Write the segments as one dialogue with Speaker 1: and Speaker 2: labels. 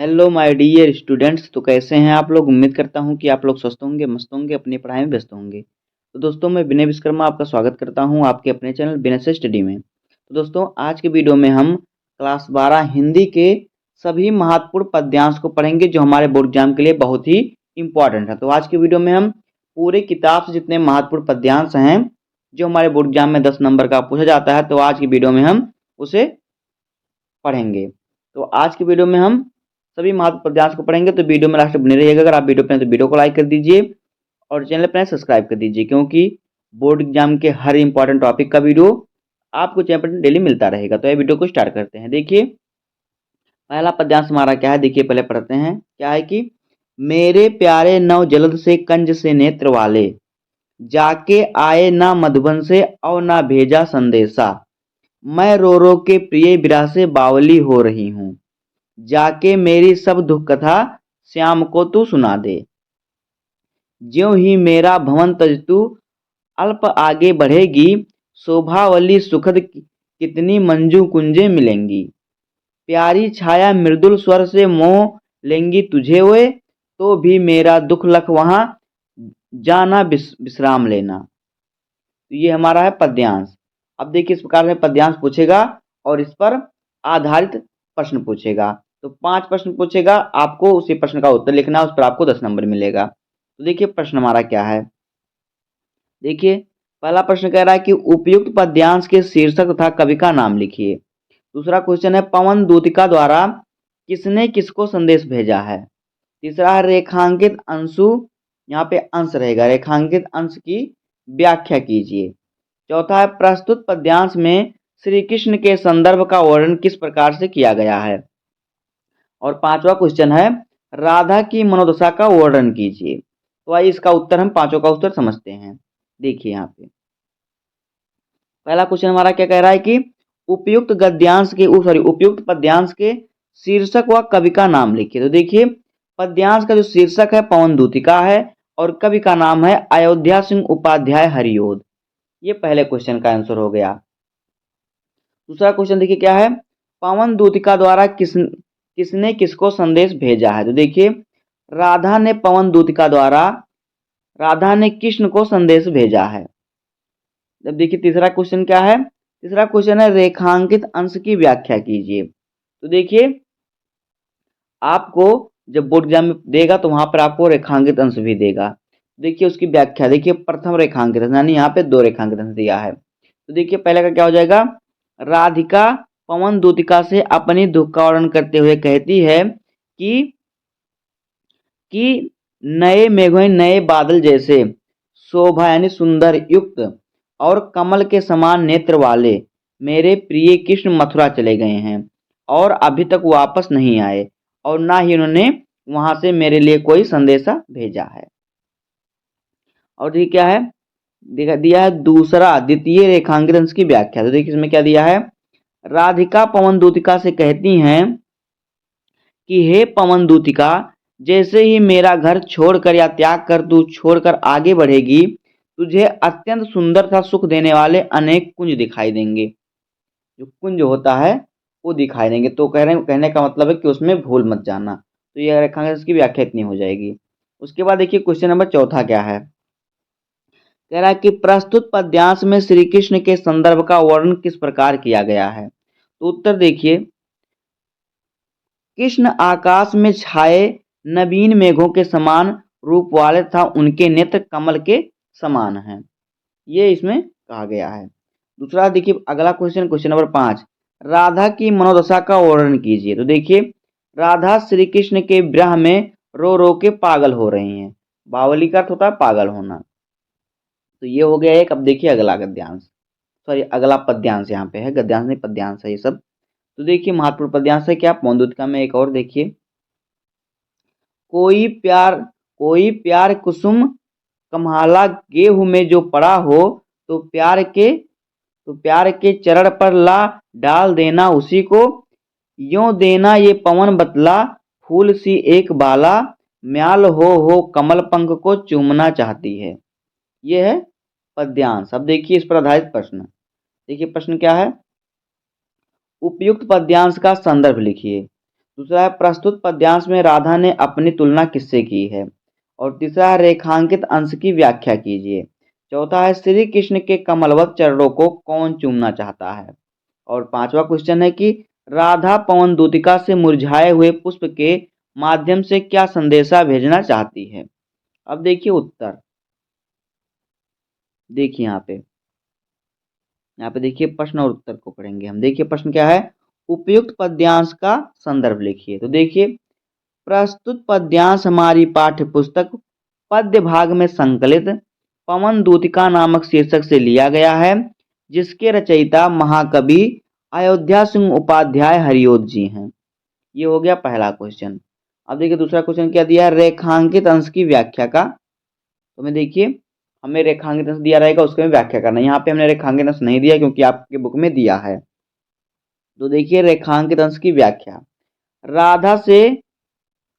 Speaker 1: Hello my dear students. तो कैसे हैं आप लोग? उम्मीद करता हूं कि आप लोग स्वस्थ होंगे, मस्त होंगे, अपनी पढ़ाई में व्यस्त होंगे। तो दोस्तों, मैं विनय विश्वकर्मा आपका स्वागत करता हूं आपके अपने चैनल विनय से स्टडी में। तो दोस्तों, आज के वीडियो में हम क्लास 12 हिंदी के सभी महत्वपूर्ण पद्यांश को पढ़ेंगे जो हमारे बोर्ड एग्जाम के लिए बहुत ही इंपॉर्टेंट है। तो आज की वीडियो में हम पूरे किताब से जितने महत्वपूर्ण पद्यांश हैं जो हमारे बोर्ड एग्जाम में 10 नंबर का पूछा जाता है, तो आज की वीडियो में हम उसे पढ़ेंगे। तो आज की वीडियो में हम सभी महत्वपूर्ण पद्यांश को पढ़ेंगे, तो वीडियो में लास्ट तक बने रहिएगा। अगर आप वीडियो पे हैं तो वीडियो को लाइक कर दीजिए और चैनल पे सब्सक्राइब कर दीजिए, क्योंकि बोर्ड एग्जाम के हर इंपॉर्टेंट टॉपिक का वीडियो आपको चैनल पर डेली मिलता रहेगा। तो ये वीडियो को स्टार्ट करते हैं। देखिए, पहला पद्यांश हमारा क्या है, देखिए पहले पढ़ते हैं। क्या है कि मेरे प्यारे नव जलद से कंज से नेत्र वाले, जाके आए ना मधुबन से और ना भेजा संदेशा, मैं रो रो के प्रिय विरह से बावली हो रही हूँ, जाके मेरी सब दुख कथा श्याम को तू सुना दे। ज्यों ही मेरा भवन तज तू अल्प आगे बढ़ेगी, शोभावली सुखद कितनी मंजू कुंजे मिलेंगी, प्यारी छाया मृदुल स्वर से मोह लेंगी तुझे हुए, तो भी मेरा दुख लख वहां जाना विश्राम लेना। तो ये हमारा है पद्यांश। अब देखिए, इस प्रकार से पद्यांश पूछेगा और इस पर आधारित प्रश्न पूछेगा। तो 5 प्रश्न पूछेगा, आपको उसी प्रश्न का उत्तर लिखना है, उस पर आपको 10 नंबर मिलेगा। तो देखिए प्रश्न हमारा क्या है। देखिए, पहला प्रश्न कह रहा है कि उपयुक्त पद्यांश के शीर्षक तथा कवि का नाम लिखिए। दूसरा क्वेश्चन है पवन दूतिका द्वारा किसने किसको संदेश भेजा है। तीसरा है रेखांकित अंशु, यहाँ पे अंश रहेगा, रेखांकित अंश की व्याख्या कीजिए। चौथा है प्रस्तुत पद्यांश में श्री कृष्ण के संदर्भ का वर्णन किस प्रकार से किया गया है। और पांचवा क्वेश्चन है राधा की मनोदशा का वर्णन कीजिए। तो आइए इसका उत्तर, हम पांचों का उत्तर समझते हैं। देखिए यहाँ पे पहला क्वेश्चन हमारा क्या कह रहा है कि उपयुक्त गद्यांश के उपयुक्त पद्यांश के शीर्षक व कवि का नाम लिखिए। तो देखिए, पद्यांश का जो शीर्षक है पवन दूतिका है और कवि का नाम है अयोध्या सिंह उपाध्याय हरिओद। ये पहले क्वेश्चन का आंसर हो गया। दूसरा क्वेश्चन देखिए क्या है, पवन दूतिका द्वारा किसने किसको संदेश भेजा है। तो देखिए, राधा ने पवन दूतिका द्वारा राधा ने कृष्ण को संदेश भेजा है। जब देखिए तीसरा क्वेश्चन क्या है, तीसरा क्वेश्चन है रेखांकित अंश की व्याख्या कीजिए। तो देखिए, आपको जब बोर्ड एग्जाम में देगा तो वहां पर आपको रेखांकित अंश भी देगा। देखिए उसकी व्याख्या, देखिए प्रथम रेखांकित अंश, यानी यहाँ पे 2 रेखांकित अंश दिया है। तो देखिए पहले का क्या हो जाएगा, राधिका पवन दूतिका से अपनी दुख का वर्णन करते हुए कहती है कि नए मेघों नए बादल जैसे शोभा यानी सुंदर युक्त और कमल के समान नेत्र वाले मेरे प्रिय कृष्ण मथुरा चले गए हैं और अभी तक वापस नहीं आए, और ना ही उन्होंने वहां से मेरे लिए कोई संदेशा भेजा है। और ये क्या है, दिया है दूसरा द्वितीय रेखांकित अंश की व्याख्या। तो देखिए इसमें क्या दिया है, राधिका पवन दूतिका से कहती हैं कि हे पवन दूतिका, जैसे ही मेरा घर छोड़कर या त्याग कर तू छोड़कर आगे बढ़ेगी, तुझे अत्यंत सुंदर तथा सुख देने वाले अनेक कुंज दिखाई देंगे। जो कुंज होता है वो दिखाई देंगे। तो कहने का मतलब है कि उसमें भूल मत जाना। तो ये रेखांकन इसकी व्याख्या इतनी हो जाएगी। उसके बाद देखिए क्वेश्चन नंबर चौथा क्या है, कह रहा है कि प्रस्तुत पद्यांश में श्री कृष्ण के संदर्भ का वर्णन किस प्रकार किया गया है। तो उत्तर देखिए, कृष्ण आकाश में छाए नवीन मेघों के समान रूप वाले तथा उनके नेत्र कमल के समान हैं, ये इसमें कहा गया है। दूसरा देखिए अगला क्वेश्चन, क्वेश्चन नंबर 5, राधा की मनोदशा का वर्णन कीजिए। तो देखिए, राधा श्री कृष्ण के विरह में रो रो के पागल हो रही हैं। बावली का अर्थ होता है पागल होना। तो ये हो गया एक। अब देखिए अगला गद्यांश, सॉरी अगला पद्यांश, यहाँ पे है गद्यांश नहीं पद्यांश है ये सब। तो देखिए महत्वपूर्ण पद्यांश है क्या, पौंदुतिका में एक और देखिए, कोई प्यार कोई प्यार कुसुम कम्हाला गेहूं में जो पड़ा हो, तो प्यार के चरण पर ला डाल देना उसी को, यों देना ये पवन बतला फूल सी एक बाला, म्याल हो कमल पंख को चूमना चाहती है। ये है पद्यांश। अब देखिए इस पर आधारित प्रश्न। देखिए प्रश्न क्या है, उपयुक्त पद्यांश का संदर्भ लिखिए। दूसरा है प्रस्तुत पद्यांश में राधा ने अपनी तुलना किससे की है। और तीसरा है रेखांकित अंश की व्याख्या कीजिए। चौथा है श्री कृष्ण के कमलवत चरणों को कौन चूमना चाहता है। और पांचवा क्वेश्चन है कि राधा पवन दूतिका से मुरझाए हुए पुष्प के माध्यम से क्या संदेशा भेजना चाहती है। अब देखिए उत्तर, देखिए यहाँ पे देखिए प्रश्न और उत्तर को पढ़ेंगे हम। देखिए प्रश्न क्या है, उपयुक्त पद्यांश का संदर्भ लिखिए। तो देखिए प्रस्तुत पद्यांश हमारी पाठ्य पुस्तक पद्य भाग में संकलित पवन दूतिका नामक शीर्षक से लिया गया है, जिसके रचयिता महाकवि अयोध्या सिंह उपाध्याय हरिओद जी हैं। ये हो गया पहला क्वेश्चन। अब देखिए दूसरा क्वेश्चन क्या दिया है, रेखांकित अंश की व्याख्या का। तो मैं देखिए हमें रेखांकित अंश दिया रहेगा, उसकी व्याख्या करना। यहाँ पे हमने रेखांकित अंश नहीं दिया क्योंकि आपके बुक में दिया है। तो देखिए रेखांकित अंश की व्याख्या,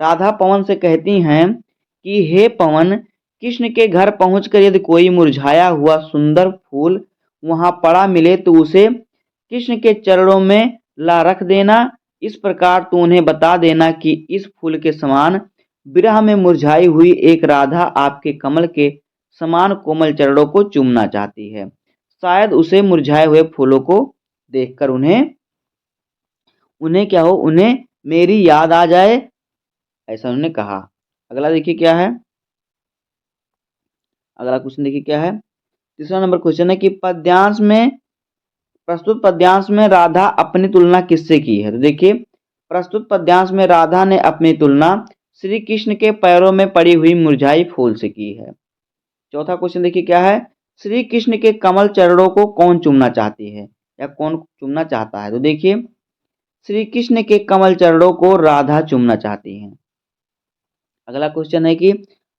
Speaker 1: राधा पवन से कहती हैं कि हे पवन, कृष्ण के घर पहुंचकर यदि कोई मुरझाया हुआ सुंदर फूल वहां पड़ा मिले तो उसे कृष्ण के चरणों में ला रख देना। इस प्रकार तू उन्हें बता देना कि इस फूल के समान विरह में मुरझाई हुई एक राधा आपके कमल के समान कोमल चरणों को चूमना चाहती है। शायद उसे मुरझाए हुए फूलों को देखकर उन्हें उन्हें क्या हो, उन्हें मेरी याद आ जाए, ऐसा उन्होंने कहा। अगला देखिए क्या है, अगला क्वेश्चन देखिए क्या है। तीसरा नंबर क्वेश्चन है कि प्रस्तुत पद्यांश में राधा अपनी तुलना किससे की है। तो देखिए प्रस्तुत पद्यांश में राधा ने अपनी तुलना श्री कृष्ण के पैरों में पड़ी हुई मुरझाई फूल से की है। चौथा क्वेश्चन देखिए क्या है, श्री कृष्ण के कमल चरणों को कौन चूमना चाहती है या कौन चूमना चाहता है। तो देखिए श्री कृष्ण के कमल चरणों को राधा चूमना चाहती है। अगला क्वेश्चन है कि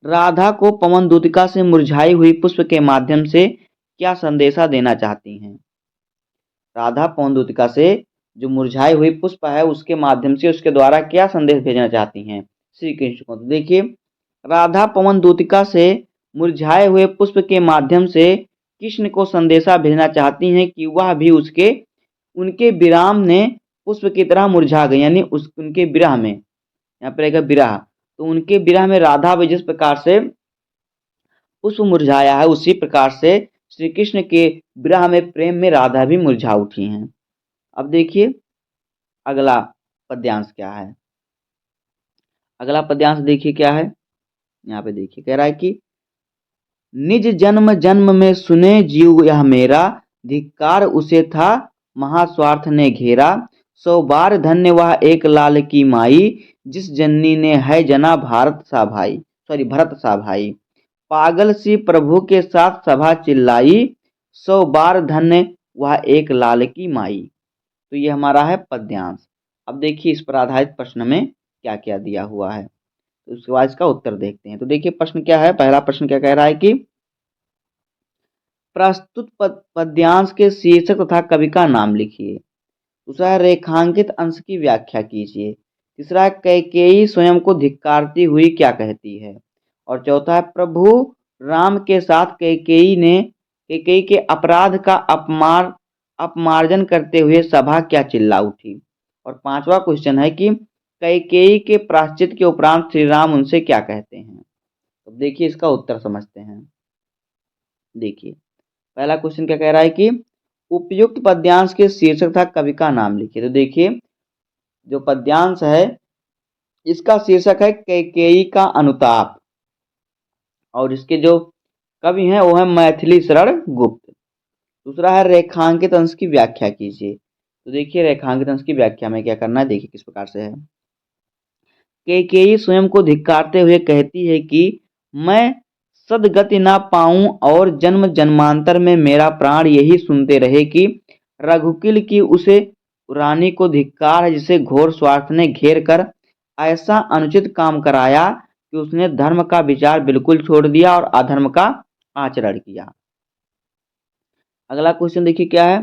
Speaker 1: राधा को पवन दूतिका से मुरझाई हुई पुष्प के माध्यम से क्या संदेशा देना चाहती हैं। राधा पवन दूतिका से जो मुरझाई हुई पुष्प है उसके माध्यम से उसके द्वारा क्या संदेश भेजना चाहती हैं श्री कृष्ण को। तो देखिए राधा पवन दूतिका से मुरझाए हुए पुष्प के माध्यम से कृष्ण को संदेशा भेजना चाहती हैं कि वह भी उनके विराम ने पुष्प की तरह मुरझा गई, यानी उनके विरह में, यहाँ पर रहेगा विरह, तो उनके विरह में राधा भी जिस प्रकार से पुष्प मुरझाया है उसी प्रकार से श्री कृष्ण के विरह में प्रेम में राधा भी मुरझा उठी हैं। अब देखिए अगला पद्यांश क्या है। अगला पद्यांश देखिए क्या है, यहाँ पे देखिए कह रहा है कि निज जन्म जन्म में सुने जीव यह मेरा, धिक्कार उसे था महास्वार्थ ने घेरा। 100 बार धन्य वह एक लाल की माई, जिस जननी ने है जना भरत सा भाई। पागल सी प्रभु के साथ सभा चिल्लाई, 100 बार धन्य वह एक लाल की माई। तो ये हमारा है पद्यांश। अब देखिए इस पर आधारित प्रश्न में क्या क्या दिया हुआ है, तो उसके बाद इसका उत्तर देखते हैं। तो देखिए प्रश्न क्या है, पहला प्रश्न क्या कह रहा है कि प्रस्तुत पद्यांश के शीर्षक तथा कवि का नाम लिखिए। दूसरा है रेखांकित अंश की व्याख्या कीजिए। तीसरा है कैकेयी स्वयं को धिक्कारती हुई क्या कहती है। और चौथा है प्रभु राम के साथ कैकेयी के अपराध का अपमार्जन करते हुए सभा क्या चिल्ला उठी। और पांचवा क्वेश्चन है कि कैकेयी के प्रायश्चित के उपरांत श्री राम उनसे क्या कहते हैं। तो देखिए इसका उत्तर समझते हैं। देखिए पहला क्वेश्चन क्या कह रहा है कि उपयुक्त पद्यांश के शीर्षक तथा कवि का नाम लिखिए। तो देखिए जो पद्यांश है इसका शीर्षक है कैकेयी का अनुताप, और इसके जो कवि हैं वो है मैथिली शरण गुप्त। दूसरा है रेखांकित अंश की व्याख्या कीजिए। तो देखिए रेखांकित अंश की व्याख्या में क्या करना है, देखिए किस प्रकार से है। कैकेयी स्वयं को धिक्कारते हुए कहती है कि मैं सदगति ना पाऊं और जन्म जन्मांतर में मेरा प्राण यही सुनते रहे कि रघुकुल की उसे रानी को धिक्कार है, जिसे घोर स्वार्थ ने घेर कर ऐसा अनुचित काम कराया कि उसने धर्म का विचार बिल्कुल छोड़ दिया और अधर्म का आचरण किया। अगला क्वेश्चन देखिए क्या है,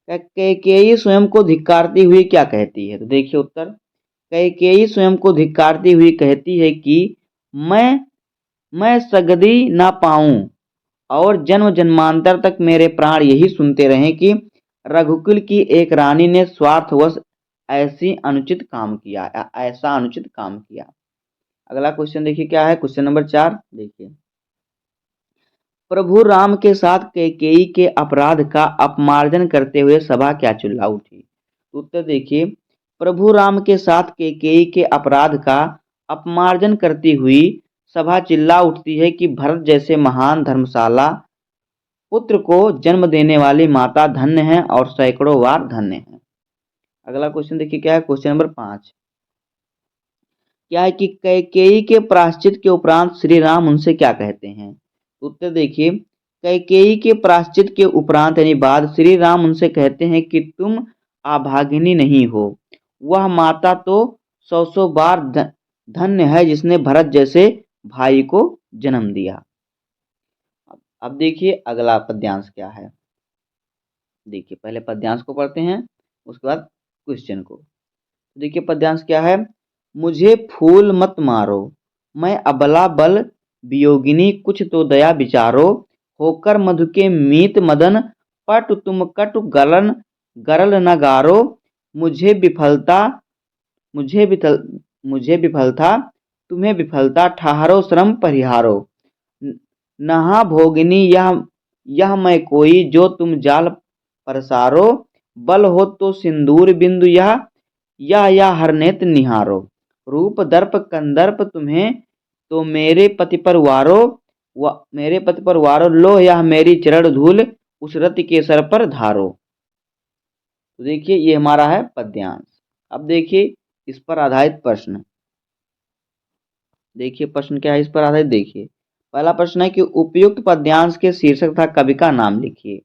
Speaker 1: कैकेयी स्वयं को धिक्कारती हुई क्या कहती है। तो देखिए उत्तर, कैकेयी स्वयं को धिक्कारती हुई कहती है कि मैं सगदी ना पाऊं और जन्म जन्मांतर तक मेरे प्राण यही सुनते रहें कि रघुकुल की एक रानी ने स्वार्थवश ऐसी अनुचित काम किया, ऐसा अनुचित काम किया। अगला क्वेश्चन देखिए क्या है, क्वेश्चन नंबर 4 देखिए। प्रभु राम के साथ कैकेयी के अपराध का अपमार्जन करते हुए सभा क्या चिल्ला उठी? उत्तर देखिए, प्रभु राम के साथ कैकेयी के अपराध का अपमार्जन करती हुई सभा चिल्ला उठती है कि भरत जैसे महान धर्मशाला पुत्र को जन्म देने वाली माता धन्य है और सैकड़ों बार धन्य है। अगला क्वेश्चन देखिए क्या है, क्वेश्चन नंबर 5 क्या है कि कैकेयी के प्रायश्चित के उपरांत श्री राम उनसे क्या कहते हैं? उत्तर देखिए, कैकेयी के प्रायश्चित के उपरांत यानी बाद श्री राम उनसे कहते हैं कि तुम अभागिनी नहीं हो, वह माता तो सौ सौ बार धन्य है जिसने भरत जैसे भाई को जन्म दिया। अब देखिए अगला पद्यांश क्या है। देखिए पहले पद्यांश को पढ़ते हैं, उसके बाद क्वेश्चन को। देखिए पद्यांश क्या है, मुझे फूल मत मारो, मैं अबला बल वियोगिनी, कुछ तो दया विचारो, होकर मधु के मीत मदन, पट तुम कटु गलन गरल न गारो, मुझे विफलता मुझे विफल मुझे विफलता तुम्हें विफलता, ठहरो श्रम परिहारो, नहा भोगिनी यह मैं कोई, जो तुम जाल परसारो, बल हो तो सिंदूर बिंदु यह हर नेत्र निहारो, रूप दर्प कंदर्प तुम्हें तो मेरे पति पर वारो, मेरे पति पर वारो, लो यह मेरी चरण धूल उस रति के सर पर धारो। तो देखिए ये हमारा है पद्यांश। अब देखिए इस पर आधारित प्रश्न। देखिए प्रश्न क्या है इस पर आधारित, देखिए पहला प्रश्न है कि उपयुक्त पद्यांश के शीर्षक तथा कवि का नाम लिखिए।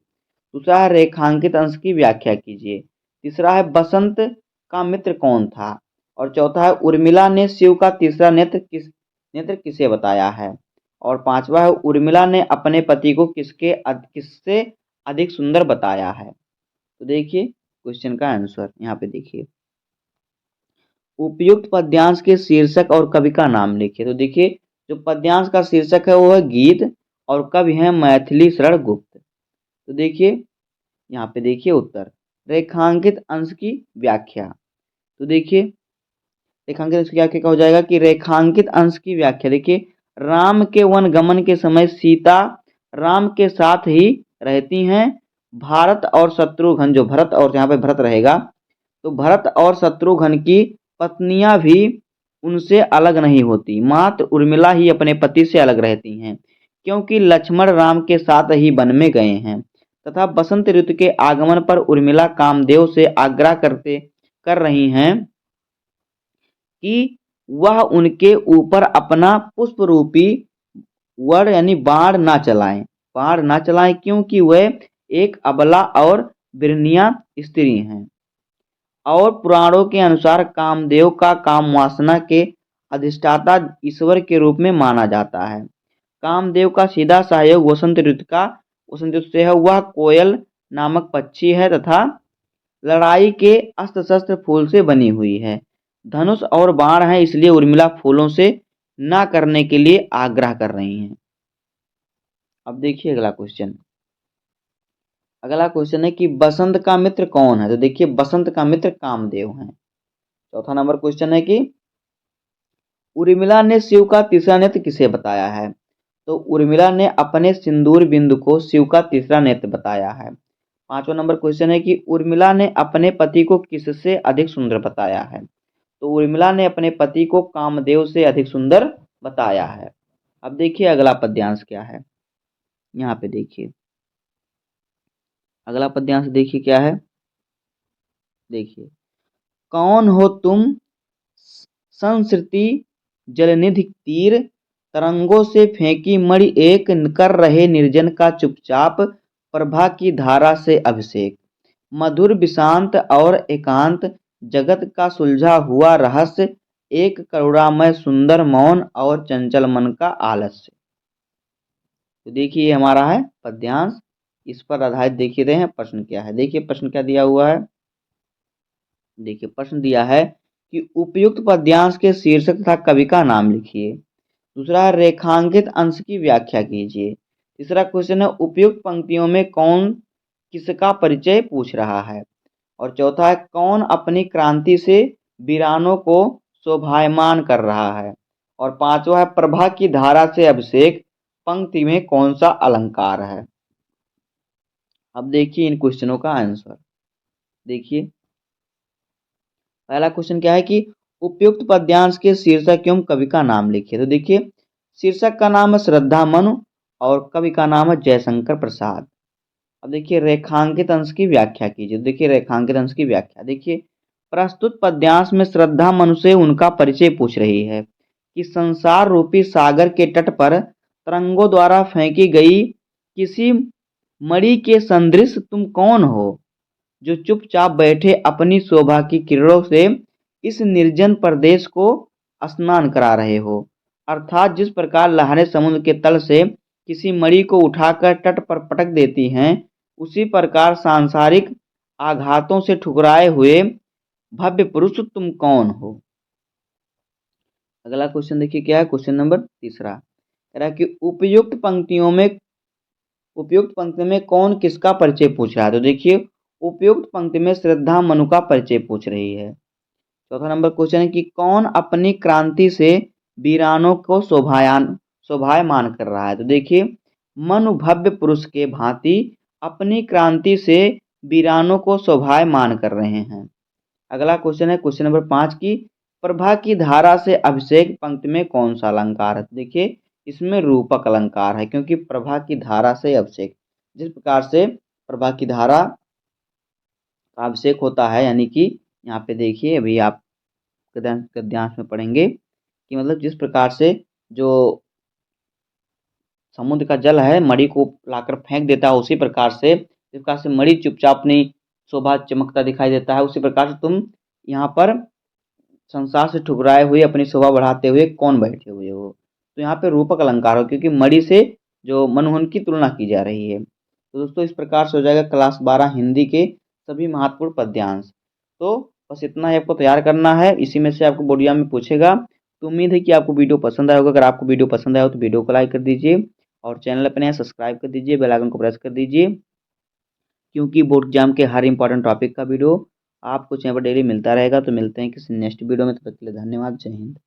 Speaker 1: दूसरा है रेखांकित अंश की व्याख्या कीजिए। तीसरा है बसंत का मित्र कौन था, और चौथा है उर्मिला ने शिव का तीसरा नेत्र किसे बताया है, और पांचवा है उर्मिला ने अपने पति को किससे अधिक सुंदर बताया है। तो देखिए क्वेश्चन का आंसर यहाँ पे देखिए, उपयुक्त पद्यांश के शीर्षक और कवि का नाम लिखिए। तो देखिए जो पद्यांश का शीर्षक है वो है गीत और कवि है मैथिली शरण गुप्त। तो देखिए यहाँ पे देखिए उत्तर, रेखांकित अंश की व्याख्या। तो देखिए रेखांकित अंश की व्याख्या क्या हो जाएगा कि रेखांकित अंश की व्याख्या देखिए, राम के वन गमन के समय सीता राम के साथ ही रहती हैं, भारत और शत्रुघ्न, जो भरत और यहाँ पे भरत रहेगा, तो भरत और शत्रुघ्न की पत्नियां भी उनसे अलग नहीं होती, मात्र उर्मिला ही अपने पति से अलग रहती हैं, क्योंकि लक्ष्मण राम के साथ ही वन में गए हैं, तथा बसंत ऋतु के आगमन पर उर्मिला कामदेव से आग्रह कर रही हैं कि वह उनके ऊपर अपना पुष्प रूपी वड़ यानी बाण ना चलाएं, क्योंकि वह एक अबला और बिरनिया स्त्री हैं, और पुराणों के अनुसार कामदेव का काम वासना के अधिष्ठाता ईश्वर के रूप में माना जाता है। कामदेव का सीधा सहयोग वसंत ऋतु से है, वह कोयल नामक पक्षी है तथा लड़ाई के अस्त्र शस्त्र फूल से बनी हुई है, धनुष और बाण है, इसलिए उर्मिला फूलों से ना करने के लिए आग्रह कर रही हैं। अब देखिए अगला क्वेश्चन है कि बसंत का मित्र कौन है। तो देखिए बसंत का मित्र कामदेव हैं। चौथा नंबर क्वेश्चन है कि उर्मिला ने शिव का तीसरा नेत्र किसे बताया है। तो उर्मिला ने अपने सिंदूर बिंदु को शिव का तीसरा नेत्र बताया है। पांचवा नंबर क्वेश्चन है कि उर्मिला ने अपने पति को किससे अधिक सुंदर बताया है। तो उर्मिला ने अपने पति को कामदेव से अधिक सुंदर बताया है। अब देखिए अगला पद्यांश क्या है, यहाँ पे देखिए अगला पद्यांश देखिए क्या है। देखिए, कौन हो तुम संस्कृति जलनिधि तीर, तरंगों से फेंकी मणि एक, कर रहे निर्जन का चुपचाप प्रभा की धारा से अभिषेक, मधुर विशांत और एकांत जगत का सुलझा हुआ रहस्य, एक करुणामय सुंदर मौन और चंचल मन का आलस्य। तो देखिए हमारा है पद्यांश, इस पर आधारित देखिए रहे हैं प्रश्न क्या है। देखिए प्रश्न क्या दिया हुआ है। देखिए प्रश्न दिया है कि उपयुक्त पद्यांश के शीर्षक तथा कवि का नाम लिखिए। दूसरा है रेखांकित अंश की व्याख्या कीजिए। तीसरा क्वेश्चन है उपयुक्त पंक्तियों में कौन किसका परिचय पूछ रहा है। और चौथा है कौन अपनी क्रांति से वीरानों को शोभायमान कर रहा है। और पांचवा है प्रभा की धारा से अभिषेक पंक्ति में कौन सा अलंकार है। अब देखिए इन क्वेश्चनों का आंसर। देखिए पहला क्वेश्चन क्या है कि उपयुक्त पद्यांश के शीर्षक एवं कवि का नाम लिखिए। तो देखिए शीर्षक का नाम है श्रद्धा मनु और कवि का नाम है जयशंकर प्रसाद। अब देखिए रेखांकित अंश की व्याख्या कीजिए। देखिए रेखांकित अंश की व्याख्या देखिए प्रस्तुत पद्यांश में श्रद्धा मनु से उनका परिचय पूछ रही है कि संसार रूपी सागर के तट पर तरंगों द्वारा फेंकी गई किसी मणि के सदृश तुम कौन हो, जो चुपचाप बैठे अपनी शोभा की किरणों से इस निर्जन प्रदेश को स्नान करा रहे हो। अर्थात जिस प्रकार लहरें समुद्र के तल से किसी मणि को उठाकर तट पर पटक देती हैं, उसी प्रकार सांसारिक आघातों से ठुकराए हुए भव्य पुरुष तुम कौन हो। अगला क्वेश्चन देखिए क्या है, क्वेश्चन नंबर तीसरा कह रहा है कि उपयुक्त पंक्ति में कौन किसका परिचय पूछ रहा है। तो देखिए उपयुक्त पंक्ति में श्रद्धा मनु का परिचय पूछ रही है। चौथा नंबर क्वेश्चन है कि कौन अपनी क्रांति से वीरानों को शोभायमान कर रहा है। तो देखिए मनु भव्य पुरुष के भांति अपनी क्रांति से वीरानों को शोभायमान कर रहे हैं। अगला क्वेश्चन है क्वेश्चन नंबर 5 की प्रभा की धारा से अभिषेक पंक्ति में कौन सा अलंकार है। देखिए इसमें रूपक अलंकार है, क्योंकि प्रभा की धारा से अभिषेक, जिस प्रकार से प्रभा की धारा का अभिषेक होता है, यानी कि यहाँ पे देखिए अभी आप गद्यांश में पढ़ेंगे कि मतलब जिस प्रकार से जो समुद्र का जल है मणि को लाकर फेंक देता है, उसी प्रकार से जिस प्रकार से मणि चुपचाप अपनी शोभा चमकता दिखाई देता है, उसी प्रकार से तुम यहाँ पर संसार से ठुकराए हुए अपनी शोभा बढ़ाते हुए कौन बैठे हुए हो। तो यहाँ पे रूपक अलंकार हो, क्योंकि मणि से जो मनमोहन की तुलना की जा रही है। तो दोस्तों इस प्रकार से हो जाएगा क्लास 12 हिंदी के सभी महत्वपूर्ण पद्यांश। तो बस इतना ही आपको तैयार करना है, इसी में से आपको बोर्ड एग्जाम में पूछेगा। तो उम्मीद है कि आपको वीडियो पसंद आया होगा। अगर आपको वीडियो पसंद आया हो तो वीडियो को लाइक कर दीजिए और चैनल अपने यहाँ सब्सक्राइब कर दीजिए, बेल आइकन को प्रेस कर दीजिए, क्योंकि बोर्ड एग्जाम के हर इंपॉर्टेंट टॉपिक का वीडियो आपको चैनल पर डेली मिलता रहेगा। तो मिलते हैं किसी नेक्स्ट वीडियो में, तब तक के लिए धन्यवाद। जय हिंद।